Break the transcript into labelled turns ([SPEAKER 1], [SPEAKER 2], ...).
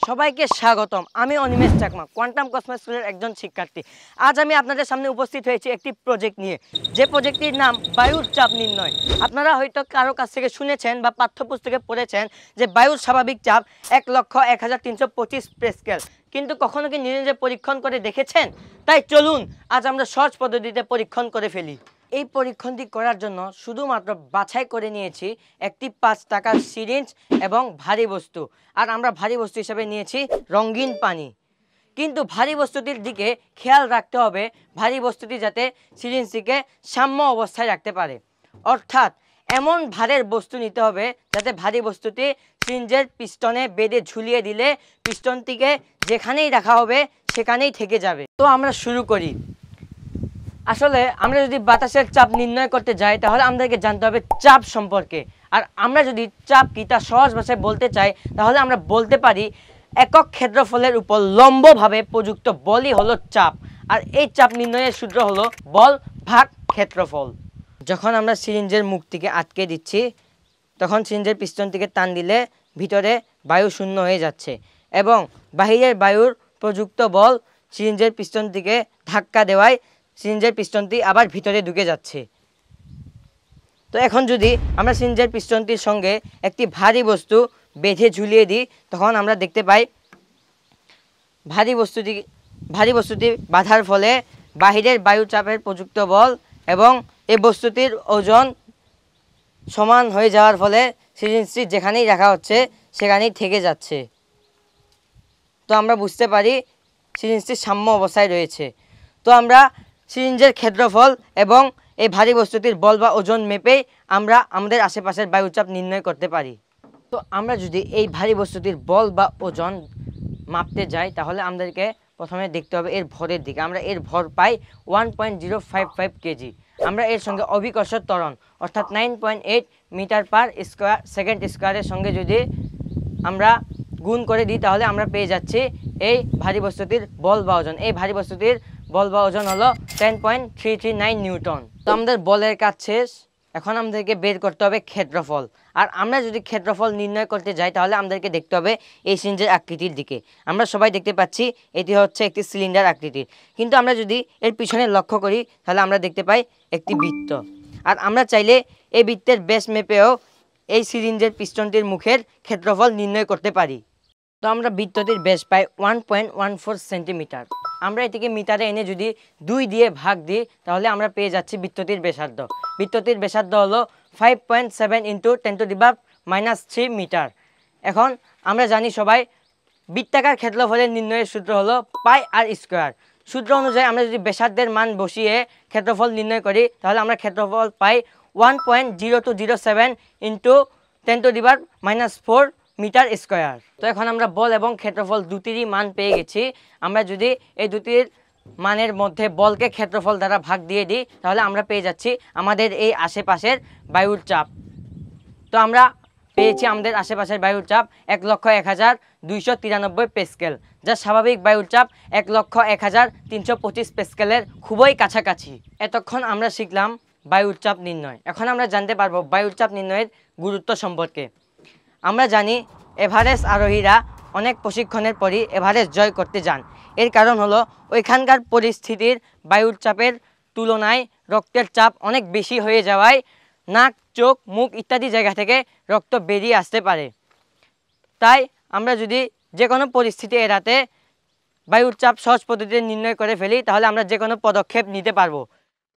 [SPEAKER 1] সবাইকে স্বাগতম। আমি অনিমেষ চাকমা, কোয়ান্টাম কসমস স্কুলের একজন শিক্ষার্থী। আজ আমি আপনাদের সামনে উপস্থিত হয়েছি একটি প্রজেক্ট নিয়ে, যে প্রজেক্টটির নাম বায়ুর চাপ নির্ণয়। আপনারা হয়তো কারো কাছ থেকে শুনেছেন বা পাঠ্যপুস্তকে পড়েছেন যে বায়ুর স্বাভাবিক চাপ 1,01,325 প্যাসকেল, কিন্তু কখনো কি নিজে নিজে পরীক্ষণ করে দেখেছেন? তাই চলুন আজ আমরা সহজ পদ্ধতিতে পরীক্ষণ করে ফেলি। এই পরীক্ষণটি করার জন্য শুধুমাত্র বাছাই করে নিয়েছি একটি 5 টাকার সিরিঞ্জ এবং ভারী বস্তু, আর আমরা ভারী বস্তু হিসেবে নিয়েছি রঙিন পানি। কিন্তু ভারী বস্তুটির দিকে খেয়াল রাখতে হবে ভারী বস্তুটি যাতে সিরিঞ্জটিকে সাম্য অবস্থায় রাখতে পারে, অর্থাৎ এমন ভারের বস্তু নিতে হবে যাতে ভারী বস্তুটি সিরিঞ্জের পিস্টনে বেঁধে ঝুলিয়ে দিলে পিস্টনটিকে যেখানেই রাখা হবে সেখানেই থেকে যাবে। তো আমরা শুরু করি। আসলে আমরা যদি বাতাসের চাপ নির্ণয় করতে যাই তাহলে আমাদেরকে জানতে হবে চাপ সম্পর্কে। আর আমরা যদি চাপ কি তা সহজ ভাষায় বলতে চাই তাহলে আমরা বলতে পারি একক ক্ষেত্রফলের উপর লম্বভাবে প্রযুক্ত বলই হলো চাপ। আর এই চাপ নির্ণয়ের সূত্র হলো বল ভাগ ক্ষেত্রফল। যখন আমরা সিরিঞ্জের মুখটিকে আটকে দিচ্ছি তখন সিরিঞ্জের পিস্টনটিকে টান দিলে ভিতরে বায়ু শূন্য হয়ে যাচ্ছে এবং বাহিরের বায়ুর প্রযুক্ত বল সিরিঞ্জের পিস্টনটিকে ধাক্কা দেওয়ায় সিরিঞ্জের পিস্টনটি আবার ভিতরে ঢুকে যাচ্ছে। তো এখন যদি আমরা সিরিঞ্জের পিস্টনটির সঙ্গে একটি ভারী বস্তু বেঁধে ঝুলিয়ে দিই তখন আমরা দেখতে পাই ভারী বস্তুটি বাঁধার ফলে বাহিরের বায়ু চাপের প্রযুক্ত বল এবং এই বস্তুটির ওজন সমান হয়ে যাওয়ার ফলে সিরিঞ্জটি যেখানেই রাখা হচ্ছে সেখানেই থেকে যাচ্ছে। তো আমরা বুঝতে পারি সিরিঞ্জটি সাম্য অবস্থায় রয়েছে। তো আমরা সিরিঞ্জের ক্ষেত্রফল এবং এই ভারী বস্তুটির বল বা ওজন মেপেই আমরা আমাদের আশেপাশের বায়ুচাপ নির্ণয় করতে পারি। তো আমরা যদি এই ভারী বস্তুটির বল বা ওজন মাপতে যাই তাহলে আমাদেরকে প্রথমে দেখতে হবে এর ভরের দিকে। আমরা এর ভর পাই 1.055 কেজি। আমরা এর সঙ্গে অভিকর্ষ ত্বরণ অর্থাৎ 9.8 মিটার পার স্কোয়ার সেকেন্ড স্কোয়ারের সঙ্গে যদি আমরা গুণ করে দিই তাহলে আমরা পেয়ে যাচ্ছি এই ভারী বস্তুটির বল বা ওজন। এই ভারী বস্তুটির বল বা ওজন হলো 10.339 নিউটন। তো আমাদের বলের কাজ শেষ। এখন আমাদেরকে বের করতে হবে ক্ষেত্রফল। আর আমরা যদি ক্ষেত্রফল নির্ণয় করতে যাই তাহলে আমাদেরকে দেখতে হবে এই সিরিঞ্জের আকৃতির দিকে। আমরা সবাই দেখতে পাচ্ছি এটি হচ্ছে একটি সিলিন্ডার আকৃতির, কিন্তু আমরা যদি এর পিছনে লক্ষ্য করি তাহলে আমরা দেখতে পাই একটি বৃত্ত। আর আমরা চাইলে এই বৃত্তের বেস মেপেও এই সিরিঞ্জের পিস্টনটির মুখের ক্ষেত্রফল নির্ণয় করতে পারি। তো আমরা বৃত্তটির ব্যাস পাই 1.14 সেন্টিমিটার। আমরা এটিকে মিটারে এনে যদি 2 দিয়ে ভাগ দিই তাহলে আমরা পেয়ে যাচ্ছি বৃত্তটির ব্যাসার্ধ। বৃত্তটির ব্যাসার্ধ হলো 5.7 × 10⁻³ মিটার। এখন আমরা জানি সবাই বৃত্তাকার ক্ষেত্রফলের নির্ণয়ের সূত্র হলো πr²। সূত্র অনুযায়ী আমরা যদি ব্যাসার্ধের মান বসিয়ে ক্ষেত্রফল নির্ণয় করি তাহলে আমরা ক্ষেত্রফল পাই 1.0207 × 10⁻⁴ মিটার স্কোয়ার। তো এখন আমরা বল এবং ক্ষেত্রফল দুটিরই মান পেয়ে গেছি। আমরা যদি এই দুটির মানের মধ্যে বলকে ক্ষেত্রফল দ্বারা ভাগ দিয়ে দিই তাহলে আমরা পেয়ে যাচ্ছি আমাদের এই আশেপাশের বায়ুর চাপ। তো আমরা পেয়েছি আমাদের আশেপাশের বায়ুর চাপ 1,01,293 প্যাসকেল, যা স্বাভাবিক বায়ুর চাপ 1,01,325 প্যাসকেলের খুবই কাছাকাছি। এতক্ষণ আমরা শিখলাম বায়ুর চাপ নির্ণয়। এখন আমরা জানতে পারবো বায়ুর চাপ নির্ণয়ের গুরুত্ব সম্পর্কে। আমরা জানি এভারেস্ট আরোহীরা অনেক প্রশিক্ষণের পরই এভারেস্ট জয় করতে যান। এর কারণ হলো ওইখানকার পরিস্থিতির বায়ুর চাপের তুলনায় রক্তের চাপ অনেক বেশি হয়ে যাওয়ায় নাক, চোখ, মুখ ইত্যাদি জায়গা থেকে রক্ত বেরিয়ে আসতে পারে। তাই আমরা যদি যে কোনো পরিস্থিতি এড়াতে বায়ুর চাপ সহজ পদ্ধতিতে নির্ণয় করে ফেলি তাহলে আমরা যে কোনো পদক্ষেপ নিতে পারবো।